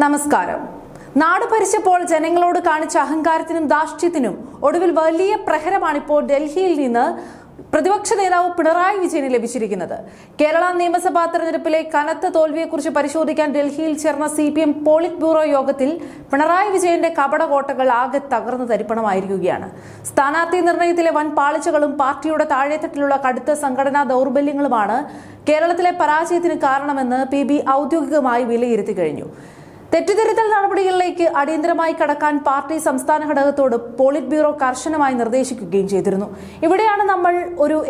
നമസ്കാരം. നാട് ഭരിച്ചപ്പോൾ ജനങ്ങളോട് കാണിച്ച അഹങ്കാരത്തിനും ധാർഷ്ട്യത്തിനും ഒടുവിൽ വലിയ പ്രഹരമാണിപ്പോൾ ഡൽഹിയിൽ നിന്ന് പ്രതിപക്ഷ നേതാവ് പിണറായി വിജയന് ലഭിച്ചിരിക്കുന്നത്. കേരള നിയമസഭാ തെരഞ്ഞെടുപ്പിലെ കനത്ത തോൽവിയെക്കുറിച്ച് പരിശോധിക്കാൻ ഡൽഹിയിൽ ചേർന്ന CPM പോളിറ്റ് ബ്യൂറോ യോഗത്തിൽ പിണറായി വിജയന്റെ കപടകോട്ടകൾ ആകെ തകർന്നു തരിപ്പണമായിരിക്കുകയാണ്. സ്ഥാനാർത്ഥി നിർണയത്തിലെ വൻ പാളിച്ചകളും പാർട്ടിയുടെ താഴെത്തട്ടിലുള്ള കടുത്ത സംഘടനാ ദൗർബല്യങ്ങളുമാണ് കേരളത്തിലെ പരാജയത്തിന് കാരണമെന്ന് PB ഔദ്യോഗികമായി വിലയിരുത്തി കഴിഞ്ഞു. തെറ്റിദ്ധരുത്തൽ നടപടികളിലേക്ക് അടിയന്തരമായി കടക്കാൻ പാർട്ടി സംസ്ഥാന ഘടകത്തോട് പോളിറ്റ് ബ്യൂറോ കർശനമായി നിർദ്ദേശിക്കുകയും ചെയ്തിരുന്നു. ഇവിടെയാണ് നമ്മൾ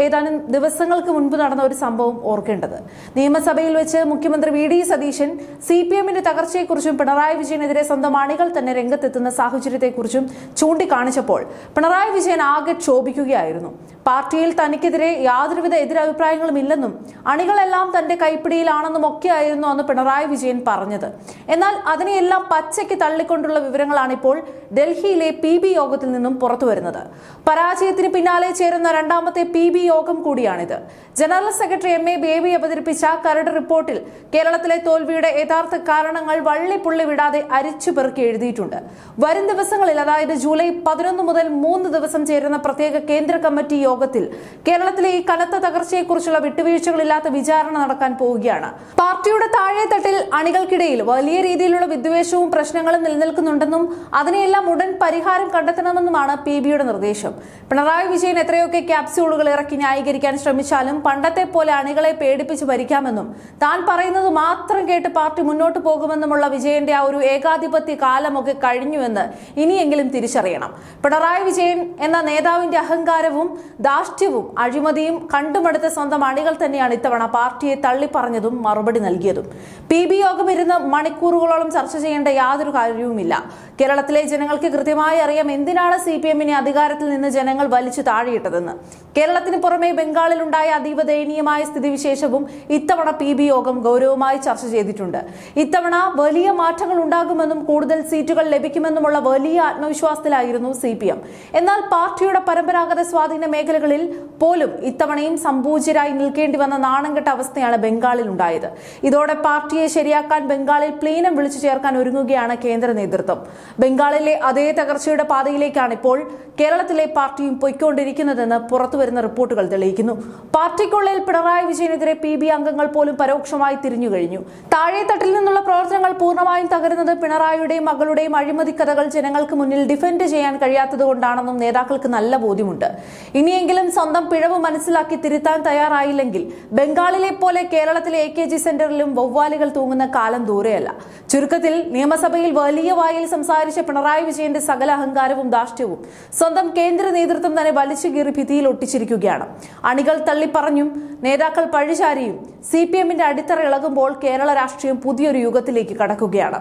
ഏതാനും ദിവസങ്ങൾക്ക് മുൻപ് നടന്ന ഒരു സംഭവം ഓർക്കേണ്ടത്. നിയമസഭയിൽ വെച്ച് മുഖ്യമന്ത്രി VD സതീശൻ CPMന്റെ തകർച്ചയെക്കുറിച്ചും പിണറായി വിജയനെതിരെ സ്വന്തം അണികൾ തന്നെ രംഗത്തെത്തുന്ന സാഹചര്യത്തെക്കുറിച്ചും ചൂണ്ടിക്കാണിച്ചപ്പോൾ പിണറായി വിജയൻ ആകെ ക്ഷോഭിക്കുകയായിരുന്നു. പാർട്ടിയിൽ തനിക്കെതിരെ യാതൊരുവിധ എതിരഭിപ്രായങ്ങളും ഇല്ലെന്നും അണികളെല്ലാം തന്റെ കൈപ്പിടിയിലാണെന്നും ഒക്കെയായിരുന്നു അന്ന് പിണറായി വിജയൻ പറഞ്ഞത്. എന്നാൽ അതിനെയെല്ലാം പച്ചയ്ക്ക് തള്ളിക്കൊണ്ടുള്ള വിവരങ്ങളാണ് ഇപ്പോൾ ഡൽഹിയിലെ PB യോഗത്തിൽ നിന്നും പുറത്തുവരുന്നത്. പരാജയത്തിന് പിന്നാലെ ചേരുന്ന രണ്ടാമത്തെ PB യോഗം കൂടിയാണിത്. ജനറൽ സെക്രട്ടറി MA ബേബി അവതരിപ്പിച്ച കരട് റിപ്പോർട്ടിൽ കേരളത്തിലെ തോൽവിയുടെ യഥാർത്ഥ കാരണങ്ങൾ വള്ളിപ്പുള്ളി വിടാതെ അരിച്ചു പെറുക്കി എഴുതിയിട്ടുണ്ട്. വരും ദിവസങ്ങളിൽ, അതായത് ജൂലൈ 11 മുതൽ 3 ദിവസം ചേരുന്ന പ്രത്യേക കേന്ദ്ര കമ്മിറ്റി യോഗത്തിൽ കേരളത്തിലെ ഈ കനത്ത തകർച്ചയെക്കുറിച്ചുള്ള വിട്ടുവീഴ്ചകളില്ലാത്ത വിചാരണ നടക്കാൻ പോവുകയാണ്. പാർട്ടിയുടെ താഴെത്തട്ടിൽ അണികൾക്കിടയിൽ വലിയ രീതിയിലുള്ള വിദ്വേഷവും പ്രശ്നങ്ങളും നിലനിൽക്കുന്നുണ്ടെന്നും അതിനെല്ലാം ഉടൻ പരിഹാരം കണ്ടെത്തണമെന്നുമാണ് PBയുടെ നിർദ്ദേശം. പിണറായി വിജയൻ എത്രയൊക്കെ ക്യാപ്സ്യൂളുകൾ ഇറക്കി ന്യായീകരിക്കാൻ ശ്രമിച്ചാലും പണ്ടത്തെ പോലെ അണികളെ പേടിപ്പിച്ച് ഭരിക്കാമെന്നും താൻ പറയുന്നത് മാത്രം കേട്ട് പാർട്ടി മുന്നോട്ട് പോകുമെന്നുമുള്ള വിജയന്റെ ആ ഒരു ഏകാധിപത്യ കാലമൊക്കെ കഴിഞ്ഞുവെന്ന് ഇനിയെങ്കിലും തിരിച്ചറിയണം. പിണറായി വിജയൻ എന്ന നേതാവിന്റെ അഹങ്കാരവും ധാർഷ്ട്യവും അഴിമതിയും കണ്ടുമടുത്ത സ്വന്തം അണികൾ തന്നെയാണ് ഇത്തവണ പാർട്ടിയെ തള്ളിപ്പറഞ്ഞതും മറുപടി നൽകിയതും. PB യോഗം ഇരുന്ന് മണിക്കൂറുകളോളം ചർച്ച ചെയ്യേണ്ട യാതൊരു കാര്യവുമില്ല. കേരളത്തിലെ ജനങ്ങൾക്ക് കൃത്യമായി അറിയാം എന്തിനാണ് CPMനെ അധികാരത്തിൽ നിന്ന് ജനങ്ങൾ വലിച്ചു താഴെയിട്ടതെന്ന്. കേരളത്തിന് പുറമെ ബംഗാളിലുണ്ടായ അതീവ ദയനീയമായ സ്ഥിതിവിശേഷവും ഇത്തവണ PB യോഗം ഗൗരവമായി ചർച്ച ചെയ്തിട്ടുണ്ട്. ഇത്തവണ വലിയ മാറ്റങ്ങൾ ഉണ്ടാകുമെന്നും കൂടുതൽ സീറ്റുകൾ ലഭിക്കുമെന്നുമുള്ള വലിയ ആത്മവിശ്വാസത്തിലായിരുന്നു CPM. എന്നാൽ പാർട്ടിയുടെ പരമ്പരാഗത സ്വാധീന മേഖലകളിൽ പോലും ഇത്തവണയും സംപൂജ്യരായി നിൽക്കേണ്ടി വന്ന നാണംകെട്ട അവസ്ഥയാണ് ബംഗാളിൽ ഉണ്ടായത്. ഇതോടെ പാർട്ടിയെ ശരിയാക്കാൻ ബംഗാളിൽ പ്ലീനം വിളിച്ചു ചേർക്കാൻ ഒരുങ്ങുകയാണ് കേന്ദ്ര നേതൃത്വം. ബംഗാളിലെ അതേ തകർച്ചയുടെ പാതയിലേക്കാണ് ഇപ്പോൾ കേരളത്തിലെ പാർട്ടിയും പൊയ്ക്കൊണ്ടിരിക്കുന്നതെന്ന് പുറത്തുവരുന്ന റിപ്പോർട്ടുകൾ തെളിയിക്കുന്നു. പാർട്ടിക്കുള്ളിൽ പിണറായി വിജയനെതിരെ PB അംഗങ്ങൾ പോലും പരോക്ഷമായി തിരിഞ്ഞു കഴിഞ്ഞു. താഴെത്തട്ടിൽ നിന്നുള്ള പ്രവർത്തനങ്ങൾ പൂർണ്ണമായും തകരുന്നത് പിണറായിയുടെയും മകളുടെയും അഴിമതി കഥകൾ ജനങ്ങൾക്ക് മുന്നിൽ ഡിഫെൻഡ് ചെയ്യാൻ കഴിയാത്തത് കൊണ്ടാണെന്നും നേതാക്കൾക്ക് നല്ല ബോധ്യമുണ്ട്. ഇനിയെങ്കിലും സ്വന്തം പിഴവ് മനസ്സിലാക്കി തിരുത്താൻ തയ്യാറായില്ലെങ്കിൽ ബംഗാളിലെ പോലെ കേരളത്തിലെ AKG സെന്ററിലും വവ്വാലുകൾ തൂങ്ങുന്ന കാലം ദൂരെയല്ല. ചുരുക്കത്തിൽ നിയമസഭയിൽ വലിയ വായിൽ സംസാരിച്ച പിണറായി വിജയന്റെ സകല അഹങ്കാരവും ധാർഷ്ട്യവും സ്വന്തം കേന്ദ്ര നേതൃത്വം തന്നെ വലിച്ചു കീറി ഭിത്തിയിൽ ഒട്ടിച്ചിരിക്കുകയാണ്. അണികൾ തള്ളിപ്പറഞ്ഞും നേതാക്കൾ പഴിചാരിയും CPMന്റെ അടിത്തറ ഇളകുമ്പോൾ കേരള രാഷ്ട്രീയം പുതിയൊരു യുഗത്തിലേക്ക് കടക്കുകയാണ്.